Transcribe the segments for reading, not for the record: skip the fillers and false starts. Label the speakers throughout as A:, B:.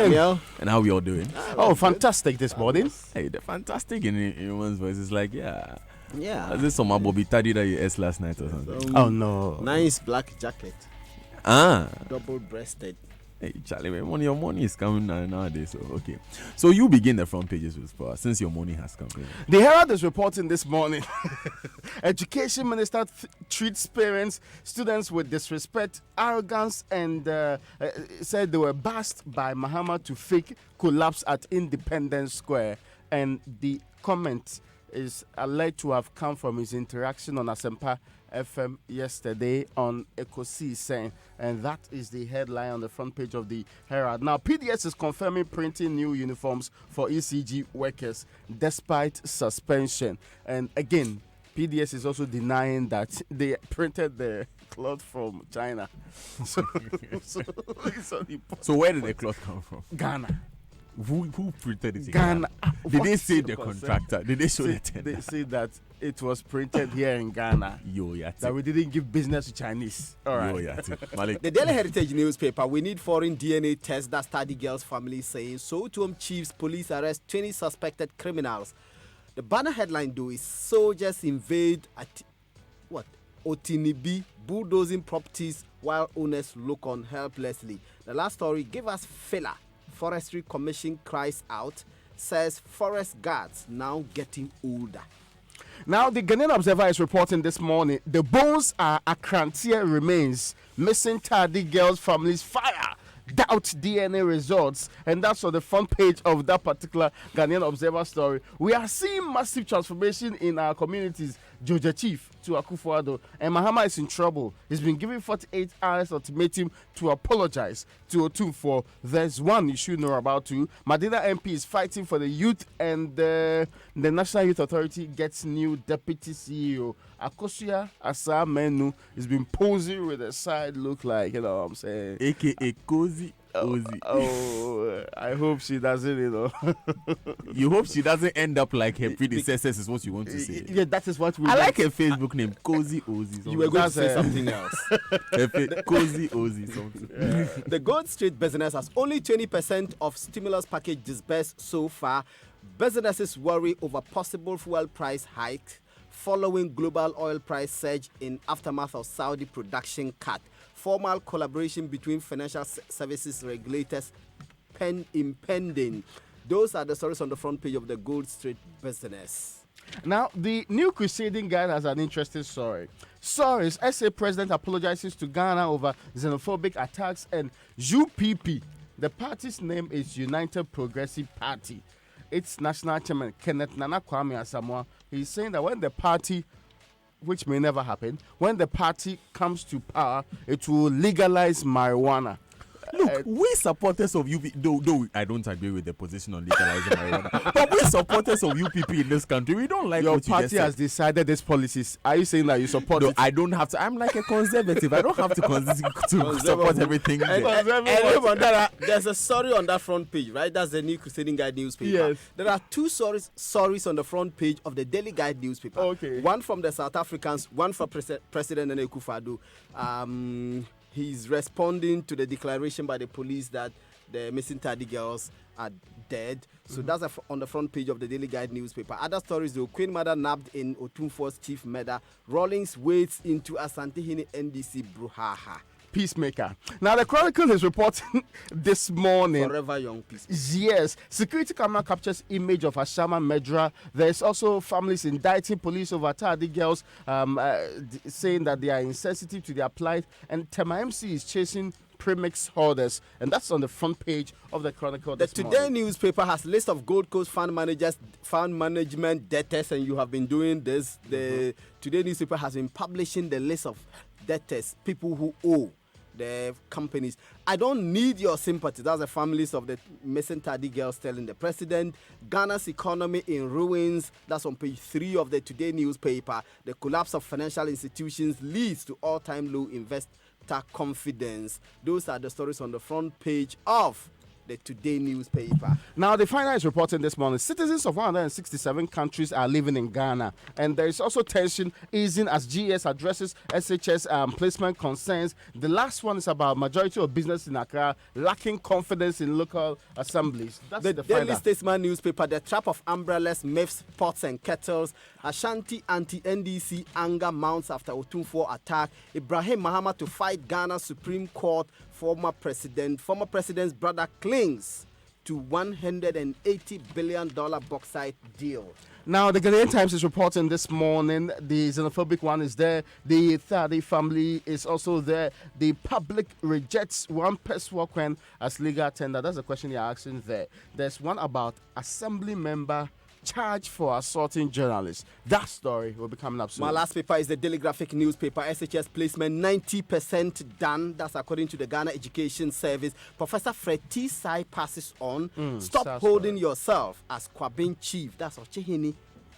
A: Daniel.
B: And how we all doing?
C: Oh, fantastic this morning.
B: Hey, the fantastic in one's voice. It's like, yeah.
A: Yeah.
B: Is this some Bobby Taddy that you ate last night or something?
C: Oh, no.
A: Nice black jacket.
B: Ah.
A: Double-breasted.
B: Hey, Charlie, your money is coming nowadays. So, okay. So you begin the front pages with power since your money has come.
C: The Herald is reporting this morning. Education Minister treats parents, students with disrespect, arrogance, and said they were bashed by Mahama to fake collapse at Independence Square. And the comment is alleged to have come from his interaction on Asempa FM yesterday on Ekosi saying, and that is the headline on the front page of the Herald. Now, PDS is confirming printing new uniforms for ECG workers despite suspension. And again, PDS is also denying that they printed the cloth from China. So
B: where did the cloth come from?
C: Ghana.
B: Who printed it?
C: Ghana.
B: Did they say the contractor? Did they show the tender?
C: They say that it was printed here in Ghana. That we didn't give business to Chinese. All right.
A: The Daily Heritage newspaper, we need foreign DNA tests, that study girl's family saying. So to chiefs, police arrest 20 suspected criminals. The banner headline though is soldiers invade at Otinibi, bulldozing properties while owners look on helplessly. The last story, give us filler. Forestry Commission cries out, says forest guards now getting older.
C: Now, the Ghanaian Observer is reporting this morning the bones are Akrantia remains. Missing Tadi girls' families fire. Doubt DNA results, and that's on the front page of that particular Ghanaian Observer story. We are seeing massive transformation in our communities. Georgia Chief to Akufo-Addo, and Mahama is in trouble. He's been given 48 hours ultimatum to apologize to Otumfuo. There's one you should know about too. Madina MP is fighting for the youth, and the National Youth Authority gets new deputy CEO. Akosua Asa Menu has been posing with a side look like, you know what I'm saying?
B: AKA Cozy Ozy.
C: Oh, I hope she doesn't, you know.
B: You hope she doesn't end up like her predecessors, is what you want to say.
C: Yeah, that is what we
B: I like her Facebook name, Cozy Ozy.
A: You were going to say something else.
B: Cozy Ozy something.
A: Yeah. The Gold Street business has only 20% of stimulus package disbursed so far. Businesses worry over possible fuel price hike following global oil price surge in aftermath of Saudi production cut. Formal collaboration between financial services regulators impending. Those are the stories on the front page of the Gold Street business.
C: Now, the New Crusading Guide has an interesting story. Soros, SA president apologizes to Ghana over xenophobic attacks, and UPP, the party's name is United Progressive Party. Its national chairman, Kenneth Nana Kwame Asamoah, he's saying that when the party, which may never happen, when the party comes to power, it will legalize marijuana.
B: Look, we supporters of UP, though I don't agree with the position on legalizing marijuana, but we supporters of UPP in this country, we don't like
C: your
B: what you
C: party
B: just said.
C: has decided these policies. Are you saying that you support
B: No,
C: it?
B: I don't have to. I'm like a conservative. I don't have to support everything.
A: There's a story on that front page, right? That's the New Crusading Guide newspaper.
C: Yes.
A: There are two stories on the front page of the Daily Guide newspaper.
C: Okay.
A: One from the South Africans, one from President Nana Akufo-Addo. He's responding to the declaration by the police that the missing Tadi girls are dead. So that's on the front page of the Daily Guide newspaper. Other stories, though, Queen Mother nabbed in Otumfuo's chief murder. Rawlings wades into Asantehene NDC brouhaha.
C: Peacemaker. Now, the Chronicle is reporting this morning.
A: Forever young peacemaker.
C: Yes. Security camera captures image of Ashama Medra. There's also families indicting police over Tadi girls, saying that they are insensitive to their plight. And Tema MC is chasing premix holders. And that's on the front page of the Chronicle
A: The
C: this
A: Today
C: morning.
A: newspaper has a list of Gold Coast fund managers, fund management debtors, and you have been doing this. The Today newspaper has been publishing the list of debtors, people who owe the companies. I don't need your sympathy. That's the families of the missing Tadi girls telling the president. Ghana's economy in ruins. That's on page 3 of the Today newspaper. The collapse of financial institutions leads to all-time low investor confidence. Those are the stories on the front page of the Today newspaper.
C: Now, the final is reporting this morning. Citizens of 167 countries are living in Ghana, and there is also tension easing as GS addresses SHS placement concerns. The last one is about majority of business in Accra lacking confidence in local assemblies. That's
A: The
C: the
A: Daily
C: final.
A: Statesman newspaper, the trap of umbrellas, myths, pots and kettles. Ashanti anti-NDC anger mounts after Otunfo attack. Ibrahim Mahama to fight Ghana Supreme Court. Former president's brother clings to $180 billion bauxite deal.
C: Now, the Ghanaian Times is reporting this morning. The xenophobic one is there. The Thadi family is also there. The public rejects one Peswakwen as legal tender. That's the question you're asking there. There's one about assembly member charged for assaulting journalists. That story will be coming up soon.
A: My last paper is the Daily Graphic newspaper. SHS placement 90% done. That's according to the Ghana Education Service. Professor Fred T. Sai passes on. Stop holding yourself as Kwabin chief. That's Ochehini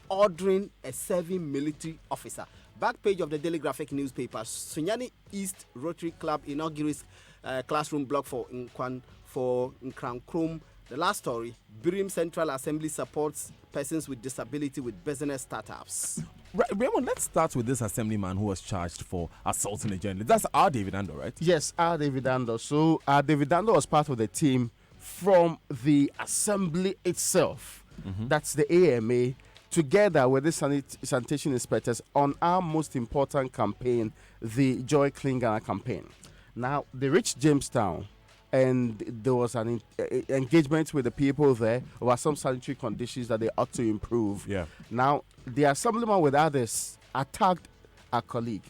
A: ordering a serving military officer. Back page of the Daily Graphic newspaper. Sunyani East Rotary Club inaugurates classroom block for Nkran Krum. The last story, Birim Central Assembly supports persons with disability with business startups.
B: Right, Raymond, let's start with this assemblyman who was charged for assaulting a journalist. That's R. David Ando, right?
C: Yes, R. David Ando. So, R. David Ando was part of the team from the assembly itself. That's the AMA, together with the sanitation inspectors on our most important campaign, the Joy Clean Ghana campaign. Now, they reached Jamestown, and there was an engagement with the people there about some sanitary conditions that they ought to improve.
B: Yeah.
C: Now, the assemblyman with others attacked a colleague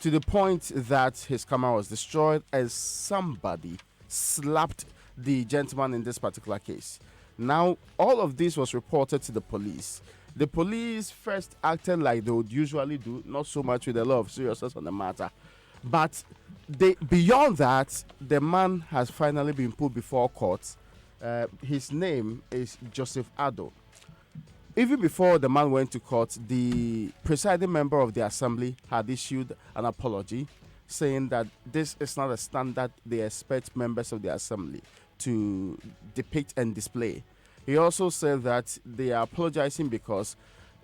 C: to the point that his camera was destroyed and somebody slapped the gentleman in this particular case. Now, all of this was reported to the police. The police first acted like they would usually do, not so much with a lot of seriousness on the matter. But beyond that, the man has finally been put before court. His name is Joseph Addo. Even before the man went to court, the presiding member of the assembly had issued an apology, saying that this is not a standard they expect members of the assembly to depict and display. He also said that they are apologizing because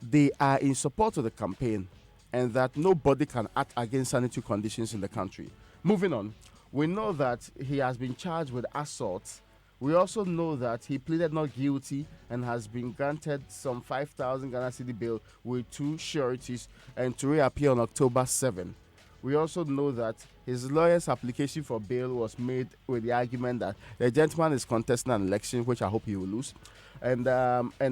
C: they are in support of the campaign and that nobody can act against sanitary conditions in the country. Moving on, we know that he has been charged with assault. We also know that he pleaded not guilty and has been granted some 5,000 Ghana cedi bail with 2 sureties and to reappear on October 7. We also know that his lawyer's application for bail was made with the argument that the gentleman is contesting an election, which I hope he will lose, and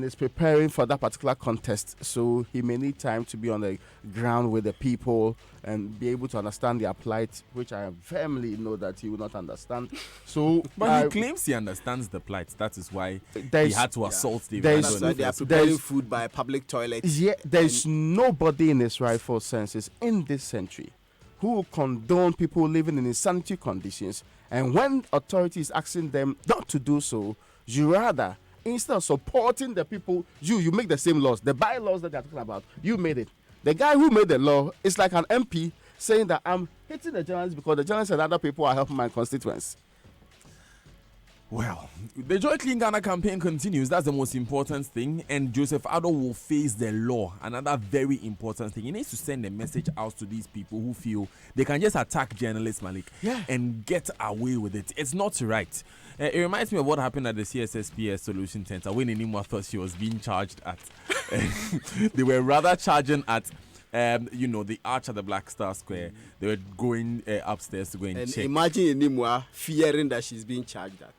C: is preparing for that particular contest. So he may need time to be on the ground with the people and be able to understand their plight, which I firmly know that he will not understand. So,
B: but he claims he understands the plight. That is why he had to assault David.
A: They are preparing food by a public toilet.
C: Yeah, there's nobody in his rightful senses in this century who condone people living in insanitary conditions, and when authorities asking them not to do so, you rather, instead of supporting the people, you make the same laws, the bylaws that they're talking about, you made it. The guy who made the law is like an MP saying that I'm hitting the journalists because the journalists and other people are helping my constituents.
B: Well, the Joy Clean Ghana campaign continues. That's the most important thing. And Joseph Addo will face the law. Another very important thing. He needs to send a message out to these people who feel they can just attack journalists, Malik, and get away with it. It's not right. It reminds me of what happened at the CSSPS Solution Center when Enimwa thought she was being charged at. They were rather charging at the arch at the Black Star Square. They were going upstairs to go and check.
A: Imagine Enimwa fearing that she's being charged at.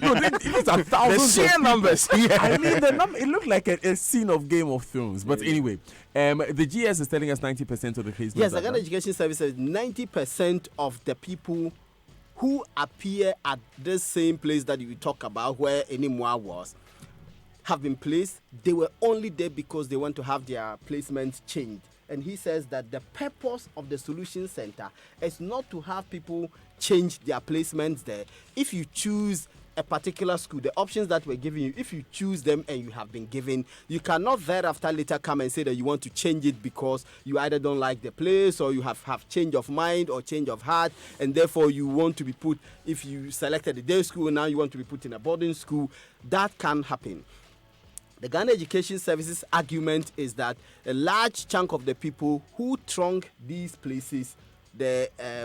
B: No, these are thousands
C: the sheer numbers.
B: Yeah. I mean, it looked like a scene of Game of Thrones. But anyway, the GS is telling us 90% of the cases.
A: Yes, the Ghana Education Service says 90% of the people who appear at the same place that you talk about, where Enimwa was, have been placed. They were only there because they want to have their placements changed. And he says that the purpose of the Solution Center is not to have people change their placements there. If you choose a particular school, the options that were given you, if you choose them and you have been given, you cannot thereafter later come and say that you want to change it because you either don't like the place or you have change of mind or change of heart, and therefore you want to be put, if you selected a day school, now you want to be put in a boarding school. That can happen. The Ghana Education Services argument is that a large chunk of the people who throng these places,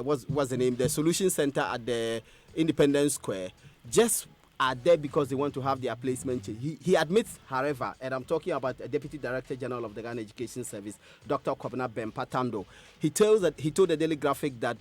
A: what's the name, the Solution Center at the Independence Square, just are there because they want to have their placement change. He admits, however, and I'm talking about a Deputy Director General of the Ghana Education Service, Dr. Kobina Bempatando. He told the Daily Graphic that,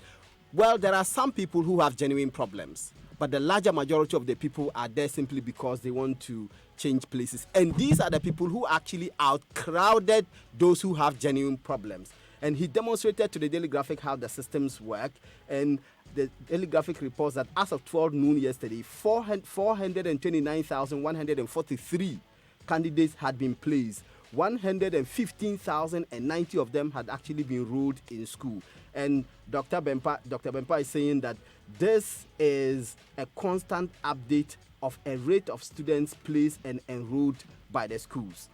A: well, there are some people who have genuine problems, but the larger majority of the people are there simply because they want to change places. And these are the people who actually outcrowded those who have genuine problems. And he demonstrated to the Daily Graphic how the systems work. And the Daily Graphic reports that as of 12 noon yesterday, 429,143 candidates had been placed. 115,090 of them had actually been enrolled in school. And Dr. Bempa is saying that this is a constant update of a rate of students placed and enrolled by the schools.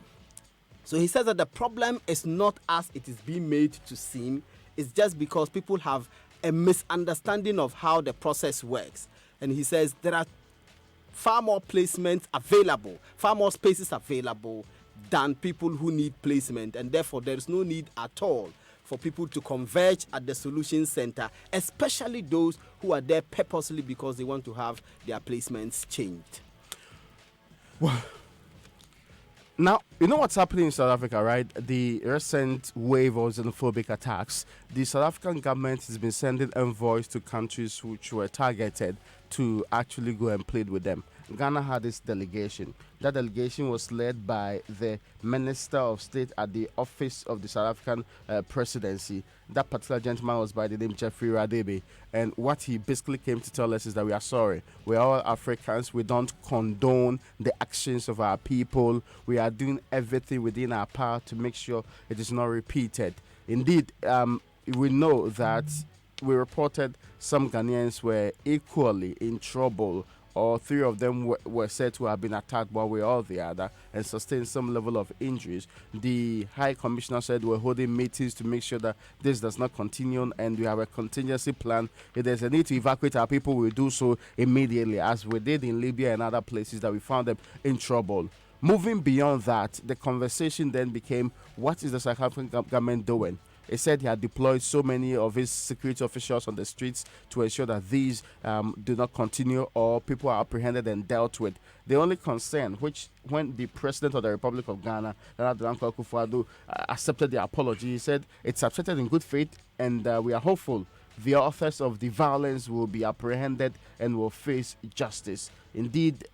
A: So he says that the problem is not as it is being made to seem, it's just because people have a misunderstanding of how the process works. And he says there are far more placements available, far more spaces available than people who need placement, and therefore there is no need at all for people to converge at the Solution Center, especially those who are there purposely because they want to have their placements changed.
C: Well, now, you know what's happening in South Africa, right? The recent wave of xenophobic attacks. The South African government has been sending envoys to countries which were targeted to actually go and plead with them. Ghana had this delegation. That delegation was led by the Minister of State at the office of the South African presidency. That particular gentleman was by the name Jeffrey Radebe. And what he basically came to tell us is that we are sorry. We are all Africans. We don't condone the actions of our people. We are doing everything within our power to make sure it is not repeated. Indeed, we know that we reported some Ghanaians were equally in trouble, or three of them were said to have been attacked one way or the other and sustained some level of injuries. The High Commissioner said we're holding meetings to make sure that this does not continue, and we have a contingency plan. If there's a need to evacuate our people, we'll do so immediately, as we did in Libya and other places that we found them in trouble. Moving beyond that, the conversation then became, what is the South African government doing? He said he had deployed so many of his security officials on the streets to ensure that these do not continue or people are apprehended and dealt with. The only concern, which when the President of the Republic of Ghana, Nana Dankwa Akufo-Addo, accepted the apology, he said it's accepted in good faith, and we are hopeful the authors of the violence will be apprehended and will face justice. Indeed,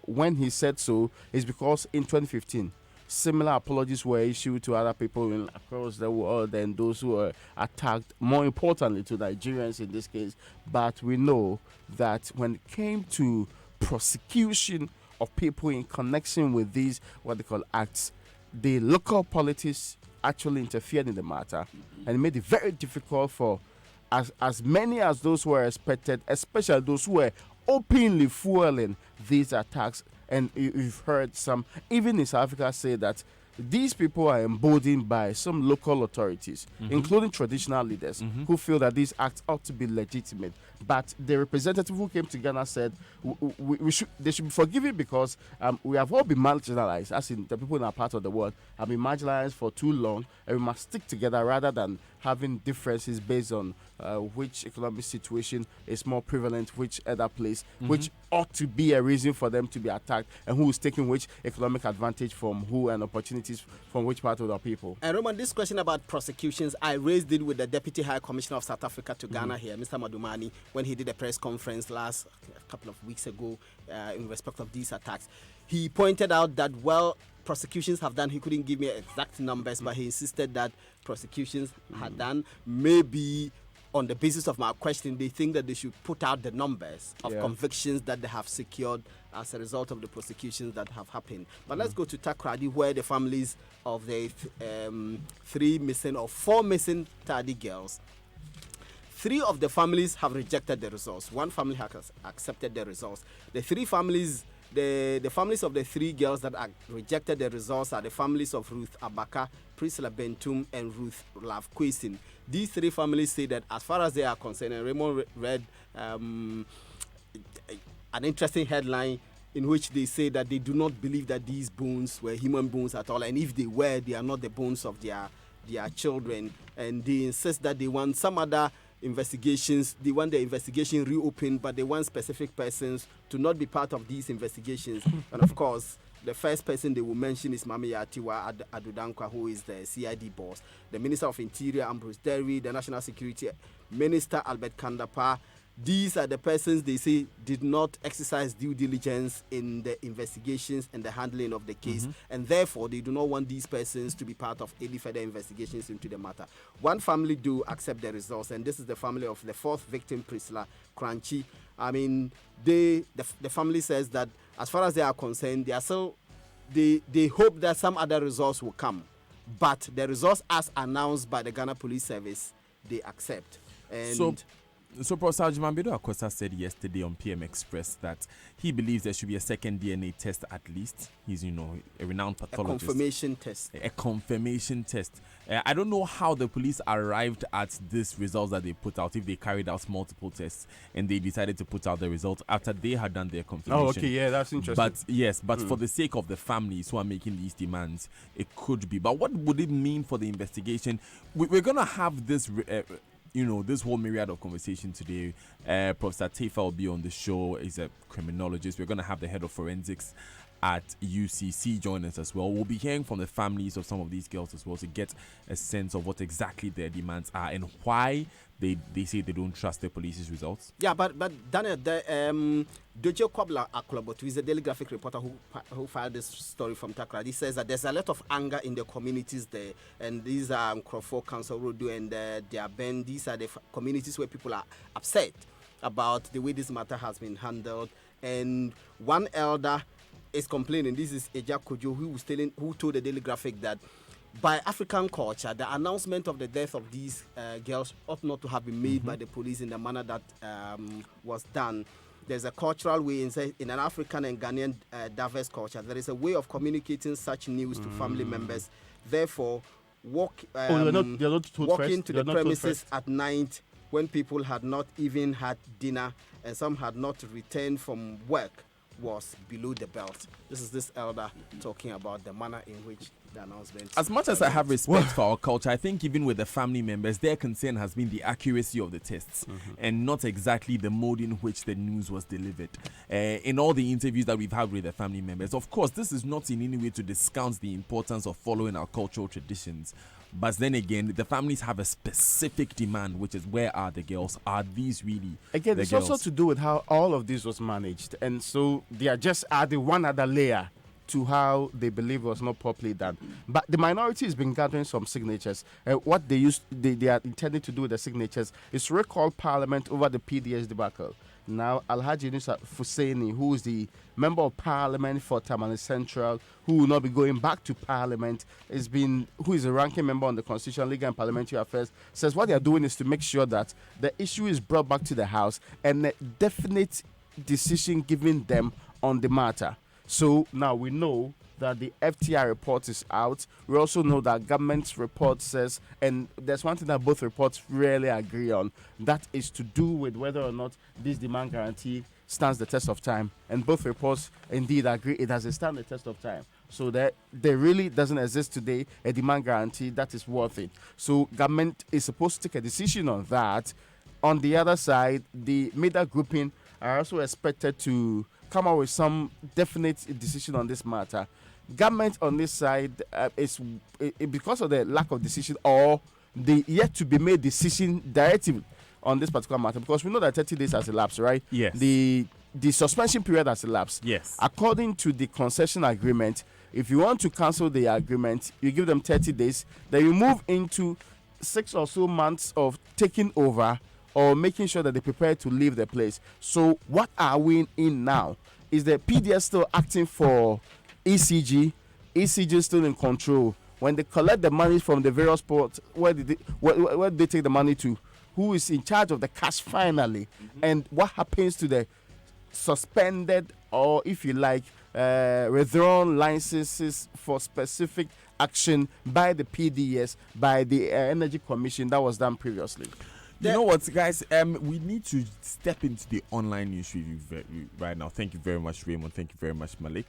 C: when he said so, it's because in 2015, similar apologies were issued to other people across the world and those who were attacked, more importantly to Nigerians in this case. But we know that when it came to prosecution of people in connection with these, what they call acts, the local politics actually interfered in the matter, and it made it very difficult for as many as those who were expected, especially those who were openly fueling these attacks. And you've heard some, even in South Africa, say that these people are emboldened by some local authorities, including traditional leaders, who feel that these acts ought to be legitimate. But the representative who came to Ghana said they should be forgiven because we have all been marginalized, as in the people in our part of the world have been marginalized for too long, and we must stick together rather than having differences based on which economic situation is more prevalent, which other place, which ought to be a reason for them to be attacked, and who is taking which economic advantage from who and opportunities from which part of the people.
A: And Roman, this question about prosecutions, I raised it with the Deputy High Commissioner of South Africa to Ghana here, Mr. Madumani, when he did a press conference a couple of weeks ago in respect of these attacks. He pointed out that, well, prosecutions have done, he couldn't give me exact numbers, but he insisted that prosecutions had done. Maybe on the basis of my question, they think that they should put out the numbers of convictions that they have secured as a result of the prosecutions that have happened. But let's go to Takoradi, where the families of the 4 missing Tadi girls 3 of the families have rejected the results. 1 family has accepted the results. The 3 families, the families of the 3 girls that rejected the results are the families of Ruth Abaka, Priscilla Bentum, and Ruth Love Kwesin. These 3 families say that as far as they are concerned, and Raymond read an interesting headline in which they say that they do not believe that these bones were human bones at all, and if they were, they are not the bones of their children, and they insist that they want some other investigations. They want the investigation reopened, but they want specific persons to not be part of these investigations. And of course, the first person they will mention is Mami Yatiwa Adudankwa, who is the CID boss, the Minister of Interior Ambrose Derry, the National Security Minister Albert Kandapa. These are the persons they say did not exercise due diligence in the investigations and the handling of the case, and therefore they do not want these persons to be part of any further investigations into the matter. 1 family do accept the results, and this is the family of the 4th victim, Priscilla Crunchy. I mean, the family says that as far as they are concerned, they are still they hope that some other results will come, but the results as announced by the Ghana Police Service, they accept. And
B: So Professor Jumambedo Akosa said yesterday on PM Express that he believes there should be a second DNA test at least. He's, a renowned pathologist.
A: A confirmation test.
B: A confirmation test. I don't know how the police arrived at this results that they put out, if they carried out multiple tests and they decided to put out the results after they had done their confirmation.
C: Oh, okay, yeah, that's interesting.
B: But for the sake of the families who are making these demands, it could be. But what would it mean for the investigation? We're going to have this... this whole myriad of conversation today. Professor Taifa will be on the show. He's a criminologist. We're going to have the head of forensics at UCC join us as well. We'll be hearing from the families of some of these girls as well to get a sense of what exactly their demands are and why they say they don't trust the police's results.
A: Yeah, but Daniel, Dojo Kwabla Aklobot, who is a Daily Graphic reporter who filed this story from Takra, he says that there's a lot of anger in the communities there, and these are Crawford, Council Roadu, and their band. These are the communities where people are upset about the way this matter has been handled, and one elder is complaining. This is Eja Kojo, who told the Daily Graphic that by African culture, the announcement of the death of these girls ought not to have been made by the police in the manner that was done. There's a cultural way in an African and Ghanaian diverse culture. There is a way of communicating such news to family members. Therefore, walking to the premises at night when people had not even had dinner and some had not returned from work was below the belt. This is this elder talking about the manner in which the announcement.
B: As much as I have respect for our culture, I think even with the family members, their concern has been the accuracy of the tests and not exactly the mode in which the news was delivered. In all the interviews that we've had with the family members, of course, this is not in any way to discount the importance of following our cultural traditions. But then again, the families have a specific demand, which is where are the girls? Are these really
C: again?
B: The
C: It's
B: girls?
C: also to do with how all of this was managed, and so they are just adding one other layer to how they believe it was not properly done. But the minority has been gathering some signatures. What they are intending to do with the signatures is recall Parliament over the PDS debacle. Now, Alhaji Nusa Fuseni, who is the Member of Parliament for Tamale Central, who will not be going back to Parliament, who is a ranking member on the Constitutional, Legal and Parliamentary Affairs, says what they are doing is to make sure that the issue is brought back to the House and a definite decision given them on the matter. So now we know that the FTI report is out. We also know that government's report says, and there's one thing that both reports really agree on, that is to do with whether or not this demand guarantee stands the test of time. And both reports indeed agree it has stand the test of time. So that there really doesn't exist today a demand guarantee that is worth it. So government is supposed to take a decision on that. On the other side, the media grouping are also expected to come out with some definite decision on this matter. Government on this side is because of the lack of decision or the yet to be made decision directive on this particular matter, because we know that 30 days has elapsed, right?
B: Yes.
C: The suspension period has elapsed.
B: Yes.
C: According to the concession agreement, if you want to cancel the agreement, you give them 30 days. Then you move into 6 or so months of taking over or making sure that they prepare to leave the place. So what are we in now? Is the PDS still acting for ECG? ECG is still in control. When they collect the money from the various ports, where did they take the money to? who is in charge of the cash finally, and what happens to the suspended, or if you like, withdrawn licenses for specific action by the PDS, by the Energy Commission that was done previously.
B: You know what, guys? We need to step into the online news review right now. Thank you very much, Raymond. Thank you very much, Malik.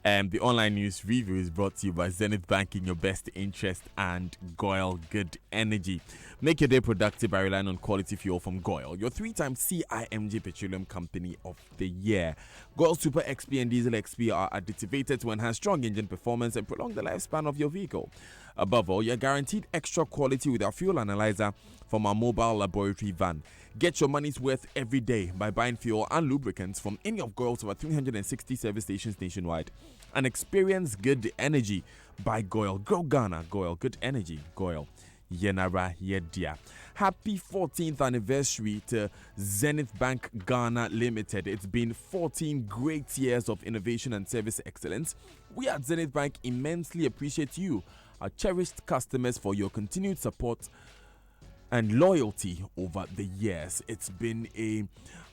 B: The online news review is brought to you by Zenith Bank in your best interest and Goyle Good Energy. Make your day productive by relying on quality fuel from Goyle, your 3-time CIMG Petroleum Company of the Year. Goyle Super XP and Diesel XP are additivated to enhance strong engine performance and prolong the lifespan of your vehicle. Above all, you're guaranteed extra quality with our fuel analyzer from our mobile laboratory van. Get your money's worth every day by buying fuel and lubricants from any of Goyle's over 360 service stations nationwide. And experience good energy by Goyle. Grow Ghana, Goyle Good Energy, Goyle. Yenara Yedia. Happy 14th anniversary to Zenith Bank Ghana Limited. It's been 14 great years of innovation and service excellence. We at Zenith Bank immensely appreciate you, our cherished customers, for your continued support and loyalty over the years. It's been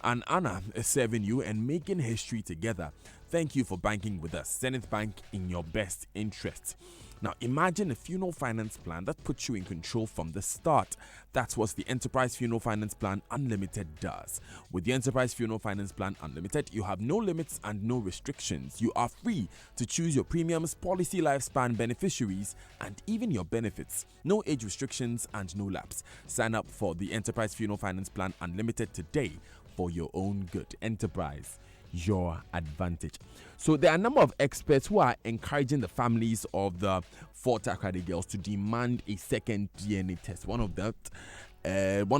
B: an honor serving you and making history together. Thank you for banking with us. Zenith Bank, in your best interest. Now, imagine a funeral finance plan that puts you in control from the start. That's what the Enterprise Funeral Finance Plan Unlimited does. With the Enterprise Funeral Finance Plan Unlimited, you have no limits and no restrictions. You are free to choose your premiums, policy lifespan, beneficiaries, and even your benefits. No age restrictions and no lapse. Sign up for the Enterprise Funeral Finance Plan Unlimited today for your own good. Enterprise, your advantage. So there are a number of experts who are encouraging the families of the 4 Takoradi girls to demand a second DNA test. One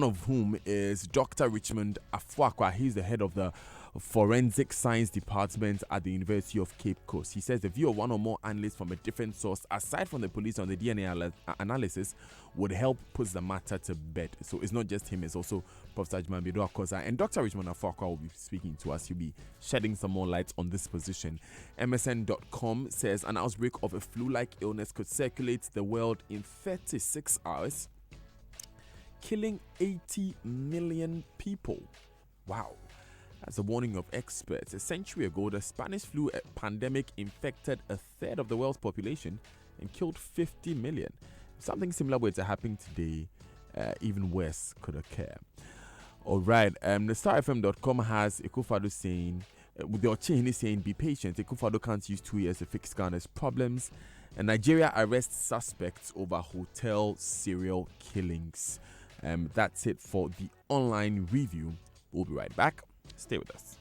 B: of whom is Dr. Richmond Afuakwa. He's the head of the Forensic Science Department at the University of Cape Coast. He says the view of one or more analysts from a different source, aside from the police on the DNA analysis, would help put the matter to bed. So it's not just him, it's also Professor Jumambido Akosa. And Dr. Richmond Afuakwa will be speaking to us. He'll be shedding some more light on this position. MSN.com says an outbreak of a flu-like illness could circulate the world in 36 hours, killing 80 million people. Wow. That's a warning of experts. A century ago, the Spanish flu pandemic infected a third of the world's population and killed 50 million. If something similar were to happen today, even worse could occur. All right. The StarFM.com has Ekufado saying, with the Ochehini saying, be patient. Ekufado can't use 2 years to fix Ghana's problems. And Nigeria arrests suspects over hotel serial killings. That's it for the online review. We'll be right back. Stay with us.